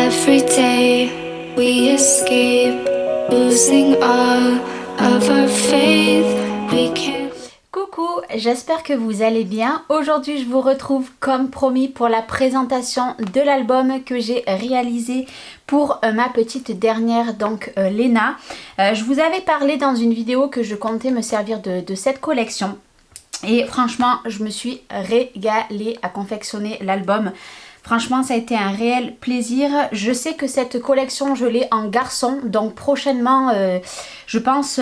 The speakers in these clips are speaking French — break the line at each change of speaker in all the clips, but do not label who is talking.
Every day we escape, losing all of our faith. We can't.
Coucou, j'espère que vous allez bien. Aujourd'hui, je vous retrouve comme promis pour la présentation de l'album que j'ai réalisé pour ma petite dernière, donc Léna. Je vous avais parlé dans une vidéo que je comptais me servir de cette collection. Et franchement, je me suis régalée à confectionner l'album. Franchement, ça a été un réel plaisir. Je sais que cette collection, je l'ai en garçon. Donc prochainement, je pense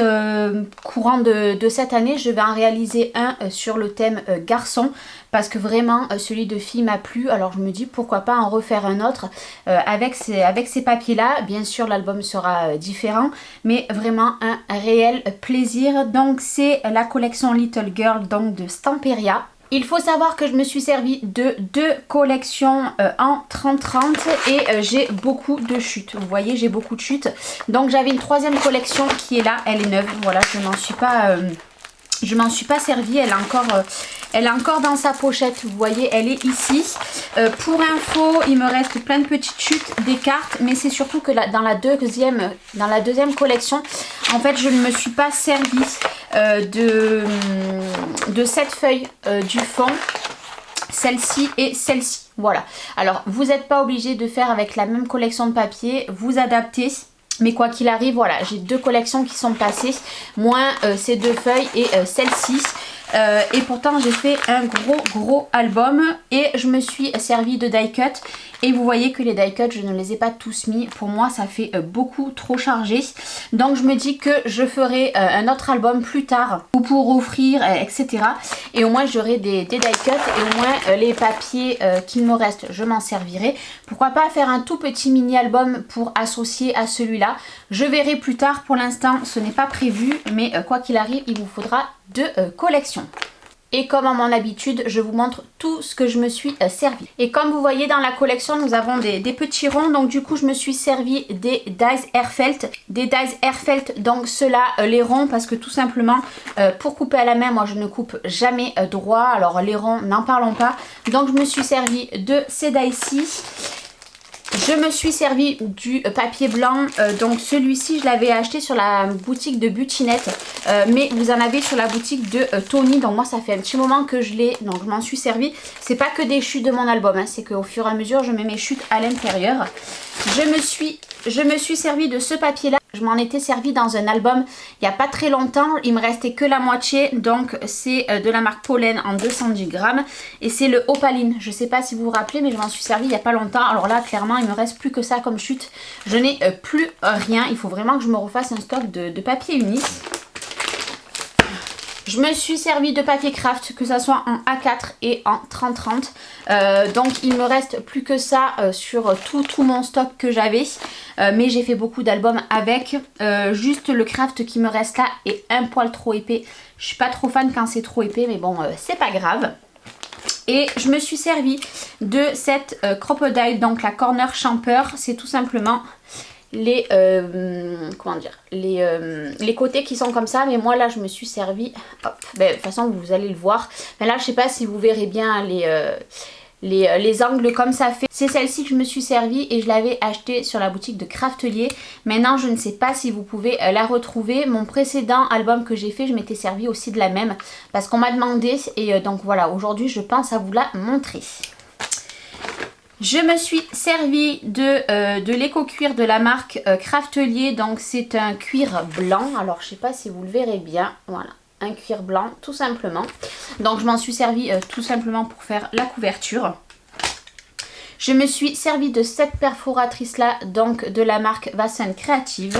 courant de cette année, je vais en réaliser un sur le thème garçon. Parce que vraiment, celui de fille m'a plu. Alors je me dis pourquoi pas en refaire un autre avec ces papiers-là. Bien sûr, l'album sera différent. Mais vraiment un réel plaisir. Donc c'est la collection Little Girl donc de Stamperia. Il faut savoir que je me suis servi de 2 collections en 30-30 et j'ai beaucoup de chutes. Vous voyez, j'ai beaucoup de chutes. Donc j'avais une 3e collection qui est là, elle est neuve. Voilà, je m'en suis pas servie, elle est encore dans sa pochette, vous voyez, elle est ici. Pour info, il me reste plein de petites chutes, des cartes, mais c'est surtout que dans la deuxième collection, en fait, je ne me suis pas servie de cette feuille du fond, celle-ci et celle-ci. Voilà. Alors, vous n'êtes pas obligé de faire avec la même collection de papier, vous adaptez. Mais quoi qu'il arrive, voilà, j'ai 2 collections qui sont passées, moins ces 2 feuilles et celle-ci. Et pourtant j'ai fait un gros album et je me suis servi de die cut. Et vous voyez que les die cut, je ne les ai pas tous mis. Pour moi, ça fait beaucoup trop chargé. Donc je me dis que je ferai un autre album plus tard ou pour offrir, etc. Et au moins j'aurai des die cut et au moins les papiers qu'il me reste, je m'en servirai. Pourquoi pas faire un tout petit mini album pour associer à celui-là. Je verrai plus tard. Pour l'instant, ce n'est pas prévu. Mais quoi qu'il arrive, il vous faudra 2 collections. Et comme à mon habitude, je vous montre tout ce que je me suis servi. Et comme vous voyez dans la collection, nous avons des petits ronds. Donc du coup, je me suis servi des Dies Airfelt. Des Dies Airfelt, donc ceux-là, les ronds, parce que tout simplement, pour couper à la main, moi je ne coupe jamais droit. Alors les ronds, n'en parlons pas. Donc je me suis servi de ces dies-ci. Je me suis servi du papier blanc, donc celui-ci je l'avais acheté sur la boutique de Butinette, mais vous en avez sur la boutique de Tony, donc moi ça fait un petit moment que je l'ai, donc je m'en suis servi. C'est pas que des chutes de mon album, hein, c'est qu'au fur et à mesure je mets mes chutes à l'intérieur. Je me suis servi de ce papier là. Je m'en étais servi dans un album il n'y a pas très longtemps. Il me restait que la moitié. Donc c'est de la marque Pollen en 210 grammes. Et c'est le Opaline. Je ne sais pas si vous vous rappelez, mais je m'en suis servi il n'y a pas longtemps. Alors là, clairement, il me reste plus que ça comme chute. Je n'ai plus rien. Il faut vraiment que je me refasse un stock de papier uni. Je me suis servi de papier craft, que ça soit en A4 et en 30-30. Donc il me reste plus que ça sur tout mon stock que j'avais. Mais j'ai fait beaucoup d'albums avec. Juste le craft qui me reste là est un poil trop épais. Je suis pas trop fan quand c'est trop épais, mais bon, c'est pas grave. Et je me suis servi de cette Crocodile, donc la Corner Champer. C'est tout simplement les comment dire, les côtés qui sont comme ça, mais moi là je me suis servi, hop, ben, de toute façon vous allez le voir, mais là je sais pas si vous verrez bien les angles comme ça fait. C'est celle-ci que je me suis servi et je l'avais acheté sur la boutique de Craftelier. Maintenant je ne sais pas si vous pouvez la retrouver. Mon précédent album que j'ai fait, je m'étais servi aussi de la même parce qu'on m'a demandé et donc voilà, aujourd'hui je pense à vous la montrer. Je me suis servi de l'éco-cuir de la marque Craftelier, donc c'est un cuir blanc, alors je sais pas si vous le verrez bien, voilà, un cuir blanc tout simplement. Donc je m'en suis servi tout simplement pour faire la couverture. Je me suis servi de cette perforatrice là, donc de la marque Vassen Creative.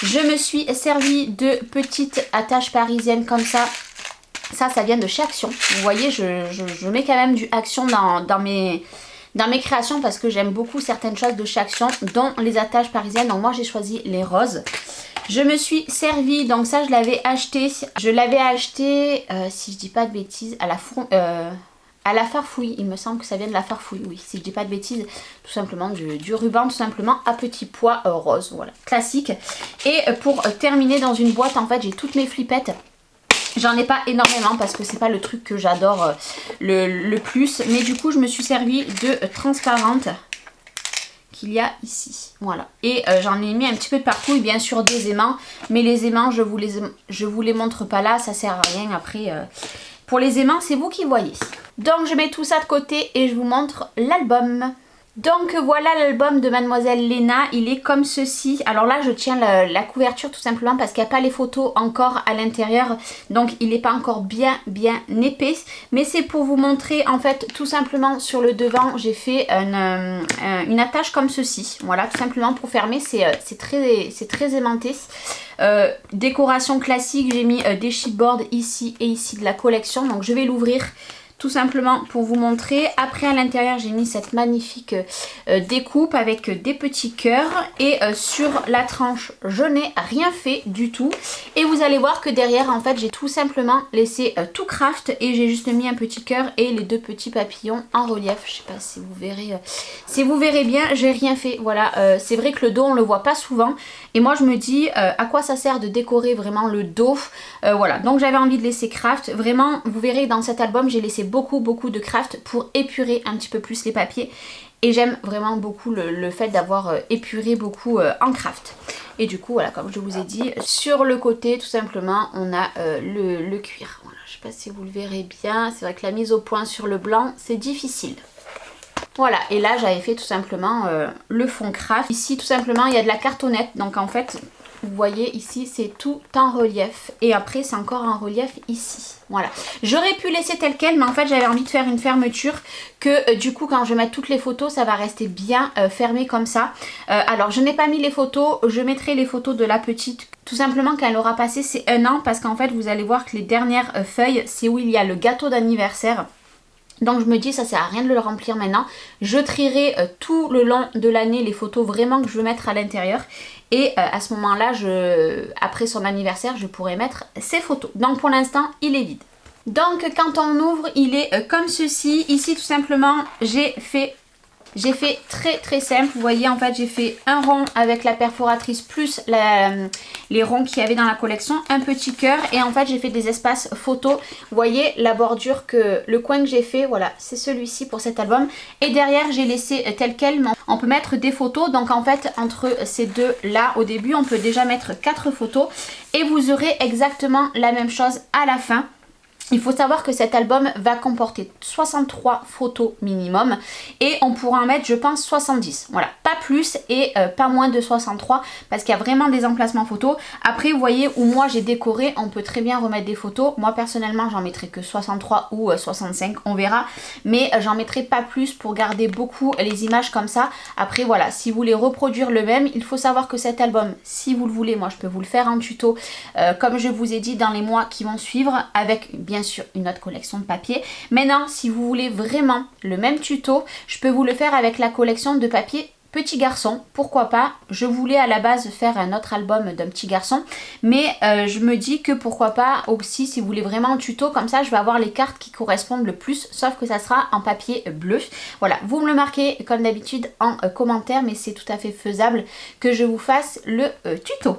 Je me suis servi de petites attaches parisiennes comme ça. Ça vient de chez Action. Vous voyez, je mets quand même du Action dans mes créations parce que j'aime beaucoup certaines choses de chez Action, dont les attaches parisiennes. Donc moi j'ai choisi les roses. Je me suis servi, donc ça je l'avais acheté. Je l'avais acheté, si je dis pas de bêtises, à la Farfouille. Il me semble que ça vient de la Farfouille, oui, si je dis pas de bêtises. Tout simplement du ruban, tout simplement à petits pois rose, voilà, classique. Et pour terminer dans une boîte, en fait j'ai toutes mes flippettes. J'en ai pas énormément parce que c'est pas le truc que j'adore le plus. Mais du coup je me suis servi de transparente qu'il y a ici. Voilà. Et j'en ai mis un petit peu de partout et bien sûr des aimants. Mais les aimants, je vous les montre pas là, ça sert à rien après. Pour les aimants, c'est vous qui voyez. Donc je mets tout ça de côté et je vous montre l'album. Donc voilà l'album de Mademoiselle Léna, il est comme ceci. Alors là je tiens la couverture tout simplement parce qu'il n'y a pas les photos encore à l'intérieur. Donc il n'est pas encore bien épais. Mais c'est pour vous montrer en fait tout simplement sur le devant j'ai fait une attache comme ceci. Voilà tout simplement pour fermer, c'est très aimanté. Décoration classique, j'ai mis des chipboards ici et ici de la collection. Donc je vais l'ouvrir tout simplement pour vous montrer. Après à l'intérieur j'ai mis cette magnifique découpe avec des petits cœurs et sur la tranche je n'ai rien fait du tout et vous allez voir que derrière en fait j'ai tout simplement laissé tout craft et j'ai juste mis un petit cœur et les deux petits papillons en relief. Je sais pas si vous verrez bien, j'ai rien fait. Voilà, c'est vrai que le dos on le voit pas souvent et moi je me dis à quoi ça sert de décorer vraiment le dos. Voilà, donc j'avais envie de laisser craft. Vraiment vous verrez dans cet album j'ai laissé beaucoup de craft pour épurer un petit peu plus les papiers et j'aime vraiment beaucoup le fait d'avoir épuré beaucoup en craft. Et du coup voilà, comme je vous ai dit, sur le côté tout simplement on a le cuir. Voilà, je sais pas si vous le verrez bien, c'est vrai que la mise au point sur le blanc c'est difficile. Voilà, et là j'avais fait tout simplement le fond craft. Ici tout simplement il y a de la cartonnette, donc en fait vous voyez ici c'est tout en relief et après c'est encore en relief ici. Voilà, j'aurais pu laisser tel quel mais en fait j'avais envie de faire une fermeture que du coup quand je vais mettre toutes les photos ça va rester bien fermé comme ça. Alors je n'ai pas mis les photos, je mettrai les photos de la petite tout simplement quand elle aura passé ses 1 an parce qu'en fait vous allez voir que les dernières feuilles c'est où il y a le gâteau d'anniversaire. Donc je me dis ça sert à rien de le remplir maintenant. Je trierai tout le long de l'année les photos vraiment que je veux mettre à l'intérieur. Et à ce moment là, après son anniversaire, je pourrai mettre ces photos. Donc pour l'instant, il est vide. Donc quand on ouvre, il est comme ceci. Ici tout simplement, j'ai fait très simple. Vous voyez en fait j'ai fait un rond avec la perforatrice plus les ronds qu'il y avait dans la collection, un petit cœur et en fait j'ai fait des espaces photos. Vous voyez la bordure le coin que j'ai fait, voilà c'est celui-ci pour cet album et derrière j'ai laissé tel quel. On peut mettre des photos donc en fait entre ces deux là au début on peut déjà mettre 4 photos et vous aurez exactement la même chose à la fin. Il faut savoir que cet album va comporter 63 photos minimum et on pourra en mettre je pense 70. Voilà, pas plus et pas moins de 63 parce qu'il y a vraiment des emplacements photos. Après vous voyez où moi j'ai décoré, on peut très bien remettre des photos. Moi personnellement j'en mettrai que 63 ou 65, on verra. Mais j'en mettrai pas plus pour garder beaucoup les images comme ça. Après voilà, si vous voulez reproduire le même, il faut savoir que cet album, si vous le voulez, moi je peux vous le faire en tuto. Comme je vous ai dit dans les mois qui vont suivre avec bien sûr une autre collection de papier. Maintenant si vous voulez vraiment le même tuto, je peux vous le faire avec la collection de papier petit garçon, pourquoi pas. Je voulais à la base faire un autre album d'un petit garçon mais je me dis que pourquoi pas aussi si vous voulez vraiment un tuto comme ça je vais avoir les cartes qui correspondent le plus sauf que ça sera en papier bleu. Voilà, vous me le marquez comme d'habitude en commentaire mais c'est tout à fait faisable que je vous fasse le tuto.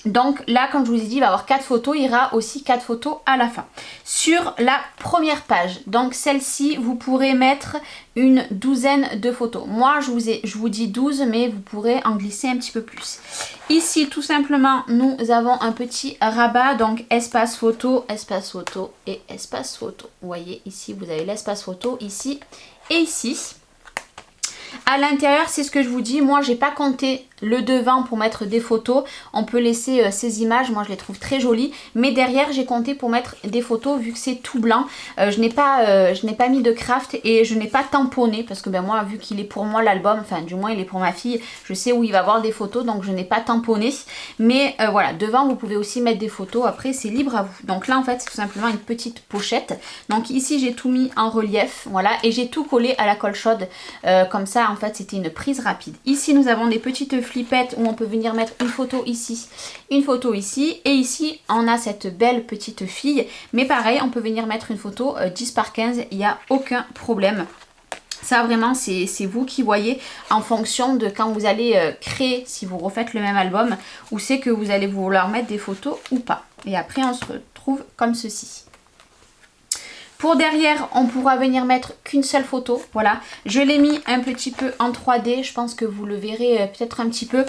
Donc là comme je vous ai dit il va y avoir 4 photos, il y aura aussi 4 photos à la fin. Sur la première page, donc celle-ci vous pourrez mettre une douzaine de photos. Moi je vous dis 12 mais vous pourrez en glisser un petit peu plus. Ici tout simplement nous avons un petit rabat, donc espace photo et espace photo. Vous voyez ici vous avez l'espace photo ici et ici. À l'intérieur c'est ce que je vous dis, moi j'ai pas compté le devant pour mettre des photos, on peut laisser ces images, moi je les trouve très jolies, mais derrière j'ai compté pour mettre des photos vu que c'est tout blanc. Je n'ai pas mis de craft et je n'ai pas tamponné parce que ben moi vu qu'il est pour moi l'album, enfin du moins il est pour ma fille, je sais où il va avoir des photos donc je n'ai pas tamponné, mais voilà devant vous pouvez aussi mettre des photos, après c'est libre à vous. Donc là en fait c'est tout simplement une petite pochette, donc ici j'ai tout mis en relief, voilà, et j'ai tout collé à la colle chaude comme ça en fait c'était une prise rapide. Ici nous avons des petites flippettes où on peut venir mettre une photo ici, une photo ici et ici on a cette belle petite fille mais pareil on peut venir mettre une photo 10 par 15, il n'y a aucun problème. Ça vraiment c'est vous qui voyez en fonction de quand vous allez créer, si vous refaites le même album, où c'est que vous allez vouloir mettre des photos ou pas. Et après on se retrouve comme ceci. Pour derrière, on pourra venir mettre qu'une seule photo. Voilà, je l'ai mis un petit peu en 3D. Je pense que vous le verrez peut-être un petit peu.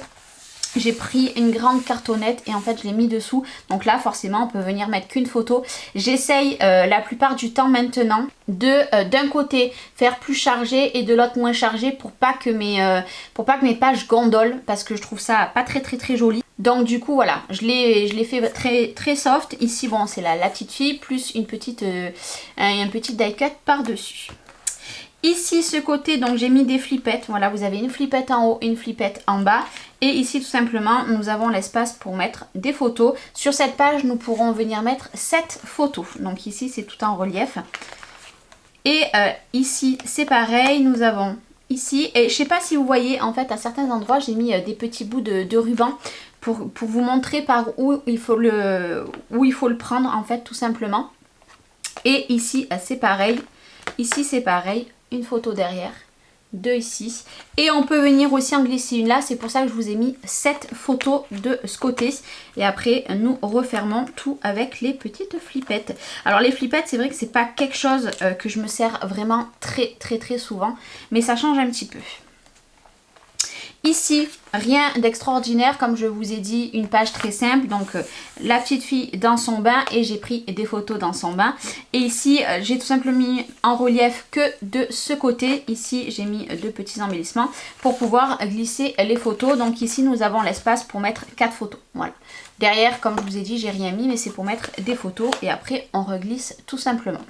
J'ai pris une grande cartonnette et en fait je l'ai mis dessous. Donc là forcément on peut venir mettre qu'une photo. J'essaye la plupart du temps maintenant de d'un côté faire plus chargé et de l'autre moins chargé pour pas que mes pages gondolent, parce que je trouve ça pas très joli. Donc du coup voilà, je l'ai fait très soft. Ici bon c'est la petite fille plus un petit die cut par dessus. Ici ce côté donc j'ai mis des flippettes, voilà vous avez une flippette en haut, une flippette en bas et ici tout simplement nous avons l'espace pour mettre des photos. Sur cette page nous pourrons venir mettre 7 photos, donc ici c'est tout en relief. Et ici c'est pareil, nous avons ici, et je sais pas si vous voyez en fait à certains endroits j'ai mis des petits bouts de ruban pour vous montrer par où il faut le prendre en fait tout simplement. Et ici c'est pareil, ici c'est pareil. Une photo derrière, 2 ici. Et on peut venir aussi en glisser une là. C'est pour ça que je vous ai mis 7 photos de ce côté. Et après, nous refermons tout avec les petites flippettes. Alors les flippettes, c'est vrai que c'est pas quelque chose que je me sers vraiment très souvent. Mais ça change un petit peu. Ici, rien d'extraordinaire, comme je vous ai dit, une page très simple. Donc la petite fille dans son bain et j'ai pris des photos dans son bain. Et ici, j'ai tout simplement mis en relief que de ce côté. Ici, j'ai mis 2 petits embellissements pour pouvoir glisser les photos. Donc ici, nous avons l'espace pour mettre 4 photos. Voilà. Derrière, comme je vous ai dit, j'ai rien mis, mais c'est pour mettre des photos. Et après, on reglisse tout simplement.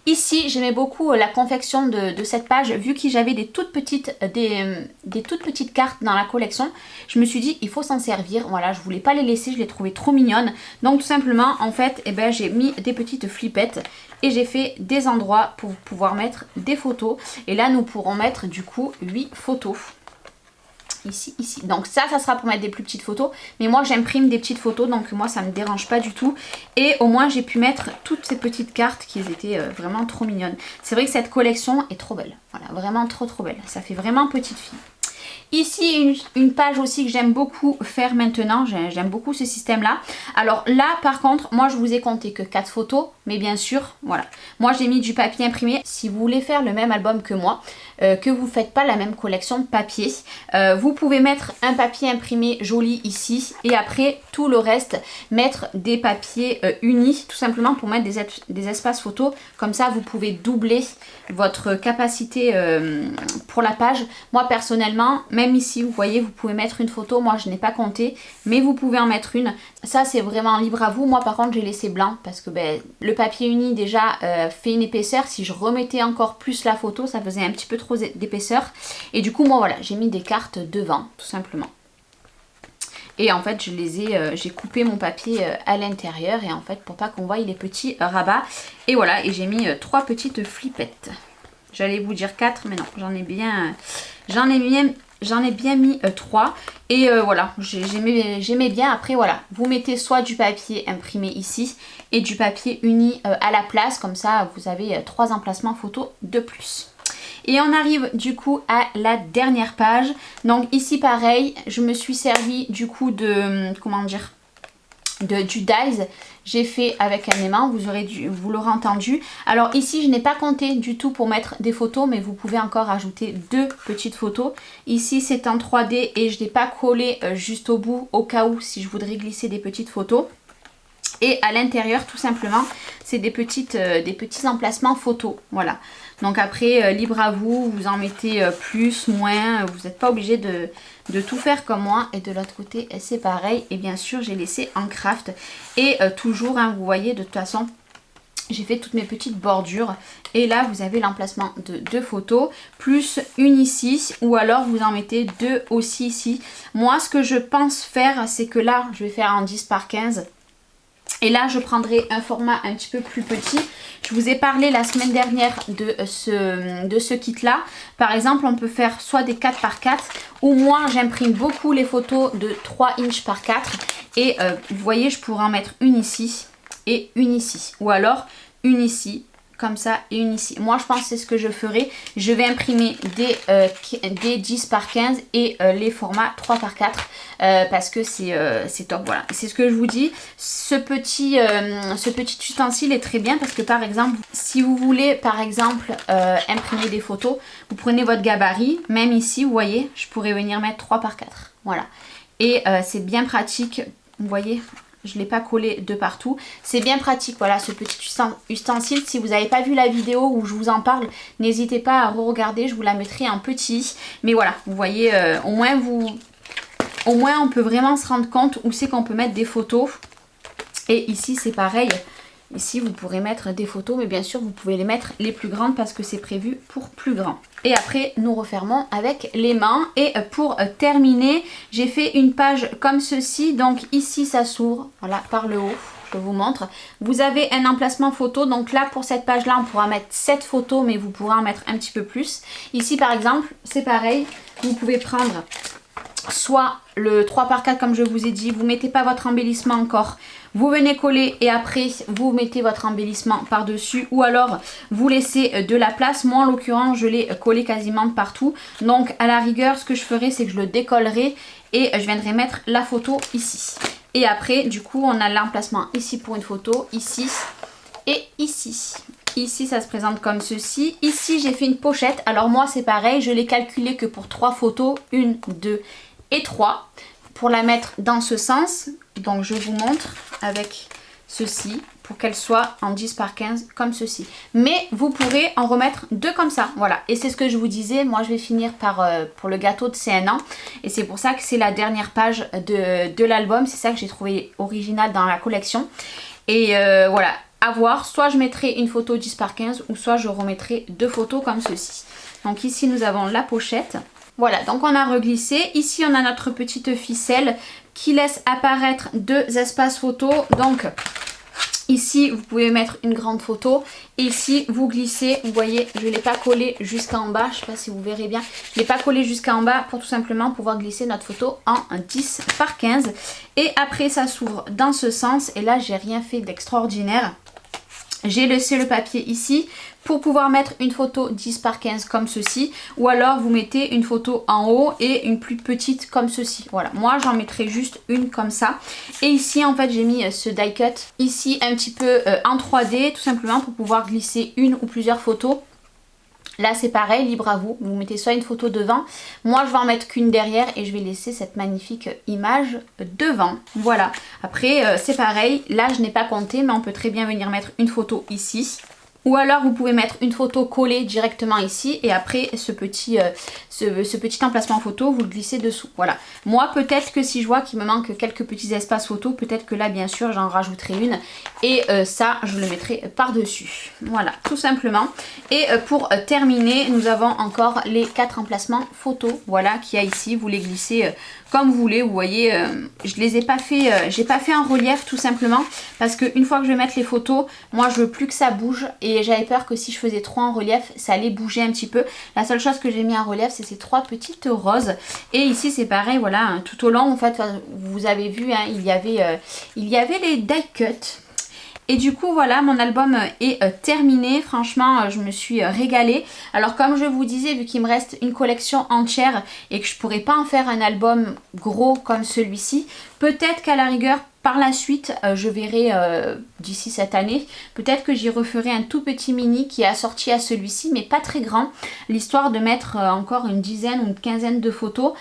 Ici, j'aimais beaucoup la confection de cette page, vu que j'avais des toutes petites cartes dans la collection. Je me suis dit, il faut s'en servir. Voilà, je voulais pas les laisser, je les trouvais trop mignonnes. Donc tout simplement, en fait, eh ben, j'ai mis des petites flippettes et j'ai fait des endroits pour pouvoir mettre des photos. Et là, nous pourrons mettre du coup 8 photos. Ici. Donc ça sera pour mettre des plus petites photos. Mais moi j'imprime des petites photos, donc moi ça me dérange pas du tout. Et au moins j'ai pu mettre toutes ces petites cartes qui étaient vraiment trop mignonnes. C'est vrai que cette collection est trop belle. Voilà, vraiment trop belle. Ça fait vraiment petite fille. Ici, une page aussi que j'aime beaucoup faire maintenant. J'aime beaucoup ce système-là. Alors là, par contre, moi, je vous ai compté que 4 photos. Mais bien sûr, voilà. Moi, j'ai mis du papier imprimé. Si vous voulez faire le même album que moi, que vous ne faites pas la même collection de papier, vous pouvez mettre un papier imprimé joli ici. Et après, tout le reste, mettre des papiers unis, tout simplement pour mettre des espaces photos. Comme ça, vous pouvez doubler votre capacité pour la page. Moi, personnellement, même ici, vous voyez, vous pouvez mettre une photo. Moi, je n'ai pas compté, mais vous pouvez en mettre une. Ça, c'est vraiment libre à vous. Moi, par contre, j'ai laissé blanc parce que le papier uni, déjà, fait une épaisseur. Si je remettais encore plus la photo, ça faisait un petit peu trop d'épaisseur. Et du coup, moi, voilà, j'ai mis des cartes devant, tout simplement. Et en fait, j'ai coupé mon papier à l'intérieur. Et en fait, pour pas qu'on voie les petits rabats. Et voilà, et j'ai mis 3 petites flippettes. J'allais vous dire 4, mais non, j'en ai bien mis 3. Et voilà, j'aimais bien. Après, voilà, vous mettez soit du papier imprimé ici et du papier uni à la place. Comme ça, vous avez 3 emplacements photos de plus. Et on arrive du coup à la dernière page. Donc ici, pareil, je me suis servi du coup de, du dies. J'ai fait avec un aimant, vous l'aurez entendu. Alors ici, je n'ai pas compté du tout pour mettre des photos, mais vous pouvez encore ajouter 2 petites photos. Ici, c'est en 3D et je n'ai pas collé juste au bout, au cas où, si je voudrais glisser des petites photos. Et à l'intérieur, tout simplement, c'est des petits emplacements photos. Voilà. Donc après, libre à vous, vous en mettez plus, moins. Vous n'êtes pas obligé de tout faire comme moi. Et de l'autre côté, c'est pareil. Et bien sûr, j'ai laissé en craft. Et toujours, hein, vous voyez, de toute façon, j'ai fait toutes mes petites bordures. Et là, vous avez l'emplacement de 2 photos, plus une ici. Ou alors, vous en mettez 2 aussi ici. Moi, ce que je pense faire, c'est que là, je vais faire en 10 par 15. Et là, je prendrai un format un petit peu plus petit. Je vous ai parlé la semaine dernière de ce kit-là. Par exemple, on peut faire soit des 4 par 4 ou moi, j'imprime beaucoup les photos de 3 inches par 4. Et vous voyez, je pourrais en mettre une ici et une ici. Ou alors une ici comme ça et une ici. Moi je pense que c'est ce que je ferai. Je vais imprimer des 10 par 15 et les formats 3 par 4 parce que c'est top. Voilà, c'est ce que je vous dis. Ce petit ustensile est très bien parce que par exemple, si vous voulez par exemple imprimer des photos, vous prenez votre gabarit, même ici vous voyez, je pourrais venir mettre 3 par 4. Voilà, et c'est bien pratique, vous voyez. Je ne l'ai pas collé de partout. C'est bien pratique, voilà, ce petit ustensile. Si vous n'avez pas vu la vidéo où je vous en parle, n'hésitez pas à re-regarder. Je vous la mettrai en petit. Mais voilà, vous voyez, au moins on peut vraiment se rendre compte où c'est qu'on peut mettre des photos. Et ici, c'est pareil. Ici, vous pourrez mettre des photos, mais bien sûr, vous pouvez les mettre les plus grandes parce que c'est prévu pour plus grand. Et après, nous refermons avec les mains. Et pour terminer, j'ai fait une page comme ceci. Donc ici, ça s'ouvre, voilà, par le haut. Je vous montre. Vous avez un emplacement photo. Donc là, pour cette page-là, on pourra mettre 7 photos, mais vous pourrez en mettre un petit peu plus. Ici, par exemple, c'est pareil. Vous pouvez prendre soit le 3 par 4 comme je vous ai dit, vous mettez pas votre embellissement encore, vous venez coller et après vous mettez votre embellissement par dessus, ou alors vous laissez de la place. Moi en l'occurrence je l'ai collé quasiment partout, donc à la rigueur ce que je ferai c'est que je le décollerai et je viendrai mettre la photo ici. Et après du coup on a l'emplacement ici pour une photo, ici et ici. Ici ça se présente comme ceci. Ici j'ai fait une pochette, alors moi c'est pareil, je l'ai calculé que pour 3 photos, 1, 2 et 3, pour la mettre dans ce sens. Donc je vous montre avec ceci pour qu'elle soit en 10 par 15 comme ceci. Mais vous pourrez en remettre 2 comme ça, voilà. Et c'est ce que je vous disais, moi je vais finir par pour le gâteau de C1 an. Et c'est pour ça que c'est la dernière page de l'album. C'est ça que j'ai trouvé original dans la collection. Et voilà, à voir, soit je mettrai une photo 10 par 15 ou soit je remettrai 2 photos comme ceci. Donc ici nous avons la pochette. Voilà, donc on a reglissé. Ici, on a notre petite ficelle qui laisse apparaître 2 espaces photo. Donc, ici, vous pouvez mettre une grande photo. Et ici, vous glissez. Vous voyez, je ne l'ai pas collé jusqu'en bas. Je ne sais pas si vous verrez bien. Je ne l'ai pas collé jusqu'en bas pour tout simplement pouvoir glisser notre photo en 10 par 15. Et après, ça s'ouvre dans ce sens. Et là, j'ai rien fait d'extraordinaire. J'ai laissé le papier ici pour pouvoir mettre une photo 10 par 15 comme ceci, ou alors vous mettez une photo en haut et une plus petite comme ceci. Voilà, moi j'en mettrai juste une comme ça. Et ici en fait j'ai mis ce die cut ici un petit peu en 3D tout simplement pour pouvoir glisser une ou plusieurs photos. Là c'est pareil, libre à vous, vous mettez soit une photo devant, moi je vais en mettre qu'une derrière et je vais laisser cette magnifique image devant. Voilà, après c'est pareil, là je n'ai pas compté mais on peut très bien venir mettre une photo ici. Ou alors vous pouvez mettre une photo collée directement ici et après ce petit emplacement photo vous le glissez dessous. Voilà. Moi peut-être que si je vois qu'il me manque quelques petits espaces photo, peut-être que là bien sûr j'en rajouterai une et ça je le mettrai par dessus. Voilà, tout simplement. Et pour terminer nous avons encore les 4 emplacements photo. Voilà qu'il y a ici, vous les glissez comme vous voulez. Vous voyez, je les ai pas fait, j'ai pas fait en relief tout simplement parce que une fois que je vais mettre les photos, moi je veux plus que ça bouge et j'avais peur que si je faisais trop en relief, ça allait bouger un petit peu. La seule chose que j'ai mis en relief, c'est ces 3 petites roses. Et ici c'est pareil, voilà, hein, tout au long en fait, vous avez vu, hein, il y avait les die cuts. Et du coup voilà, mon album est terminé. Franchement je me suis régalée. Alors comme je vous disais, vu qu'il me reste une collection entière et que je pourrais pas en faire un album gros comme celui-ci, peut-être qu'à la rigueur par la suite je verrai d'ici cette année, peut-être que j'y referai un tout petit mini qui est assorti à celui-ci mais pas très grand, l'histoire de mettre encore une dizaine ou une quinzaine de photos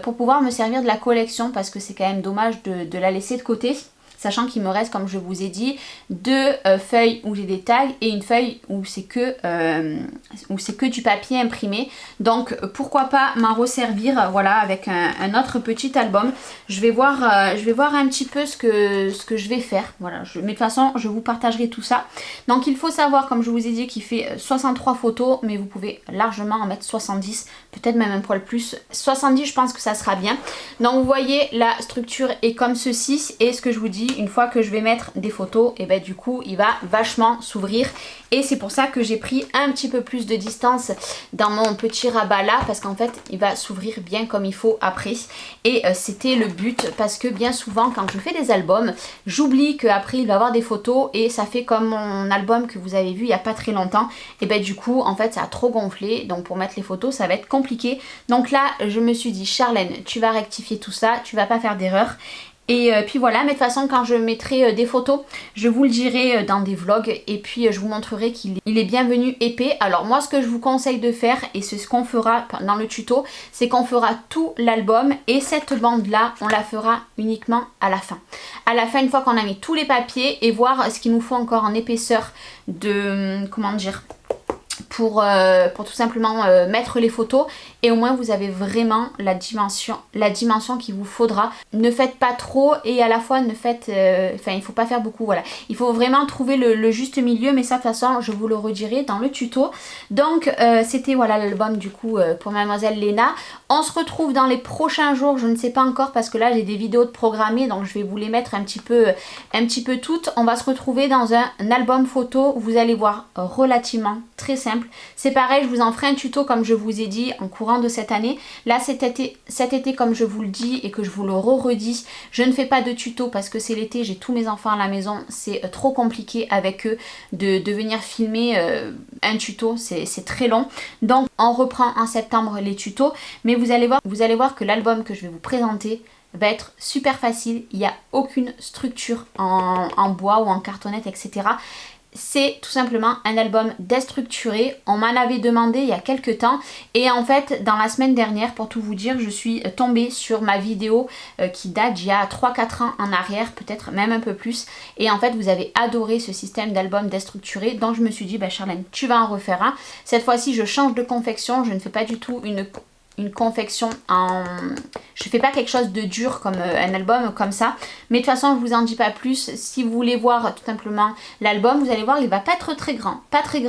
pour pouvoir me servir de la collection parce que c'est quand même dommage de la laisser de côté. Sachant qu'il me reste, comme je vous ai dit, 2 feuilles où j'ai des tags et une feuille où c'est que du papier imprimé. Donc pourquoi pas m'en resservir, voilà, avec un autre petit album. Je vais voir un petit peu ce que je vais faire. Voilà, mais de toute façon, je vous partagerai tout ça. Donc il faut savoir, comme je vous ai dit, qu'il fait 63 photos, mais vous pouvez largement en mettre 70, peut-être même un poil plus. 70, je pense que ça sera bien. Donc vous voyez, la structure est comme ceci et ce que je vous dis, une fois que je vais mettre des photos, et ben du coup il va vachement s'ouvrir. Et c'est pour ça que j'ai pris un petit peu plus de distance dans mon petit rabat là, parce qu'en fait il va s'ouvrir bien comme il faut après. Et c'était le but, parce que bien souvent quand je fais des albums, j'oublie qu'après il va y avoir des photos et ça fait comme mon album que vous avez vu il n'y a pas très longtemps. Et ben du coup en fait ça a trop gonflé, donc pour mettre les photos ça va être compliqué. Donc là je me suis dit, Charlène, tu vas rectifier tout ça, tu vas pas faire d'erreur. Et puis voilà, mais de toute façon quand je mettrai des photos, je vous le dirai dans des vlogs et puis je vous montrerai qu'il est bienvenu épais. Alors moi ce que je vous conseille de faire, et c'est ce qu'on fera dans le tuto, c'est qu'on fera tout l'album et cette bande là on la fera uniquement à la fin. À la fin, une fois qu'on a mis tous les papiers, et voir ce qu'il nous faut encore en épaisseur de, comment dire, pour tout simplement mettre les photos, et au moins vous avez vraiment la dimension qu'il vous faudra. Ne faites pas trop et à la fois ne faites, enfin il faut pas faire beaucoup, voilà. Il faut vraiment trouver le juste milieu, mais ça de toute façon je vous le redirai dans le tuto. Donc c'était voilà l'album du coup pour mademoiselle Léna. On se retrouve dans les prochains jours, je ne sais pas encore parce que là j'ai des vidéos de programmées, donc je vais vous les mettre un petit peu toutes. On va se retrouver dans un album photo, vous allez voir, relativement très simple. C'est pareil, je vous en ferai un tuto comme je vous ai dit en courant de cette année. Là cet été comme je vous le dis et que je vous le redis, je ne fais pas de tuto parce que c'est l'été, j'ai tous mes enfants à la maison, c'est trop compliqué avec eux de venir filmer un tuto, c'est très long. Donc on reprend en septembre les tutos, mais vous allez voir que l'album que je vais vous présenter va être super facile, il n'y a aucune structure en bois ou en cartonnette, etc. C'est tout simplement un album déstructuré. On m'en avait demandé il y a quelques temps et en fait dans la semaine dernière, pour tout vous dire, je suis tombée sur ma vidéo qui date d'il y a 3-4 ans en arrière, peut-être même un peu plus, et en fait vous avez adoré ce système d'album déstructuré, donc je me suis dit bah Charlène, tu vas en refaire un. Cette fois-ci je change de confection, je ne fais pas du tout une confection en... Je fais pas quelque chose de dur comme un album comme ça, mais de toute façon je vous en dis pas plus. Si vous voulez voir tout simplement l'album, vous allez voir il va pas être très grand, pas très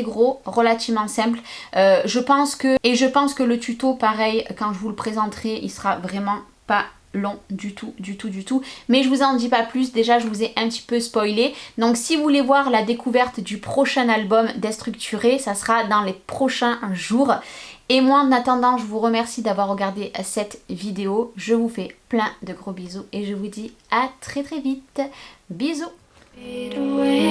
gros, relativement simple. Je pense que le tuto pareil quand je vous le présenterai il sera vraiment pas long du tout, mais je vous en dis pas plus. Déjà je vous ai un petit peu spoilé, donc si vous voulez voir la découverte du prochain album déstructuré, ça sera dans les prochains jours. Et moi en attendant, je vous remercie d'avoir regardé cette vidéo, je vous fais plein de gros bisous et je vous dis à très vite, bisous.
Fade away.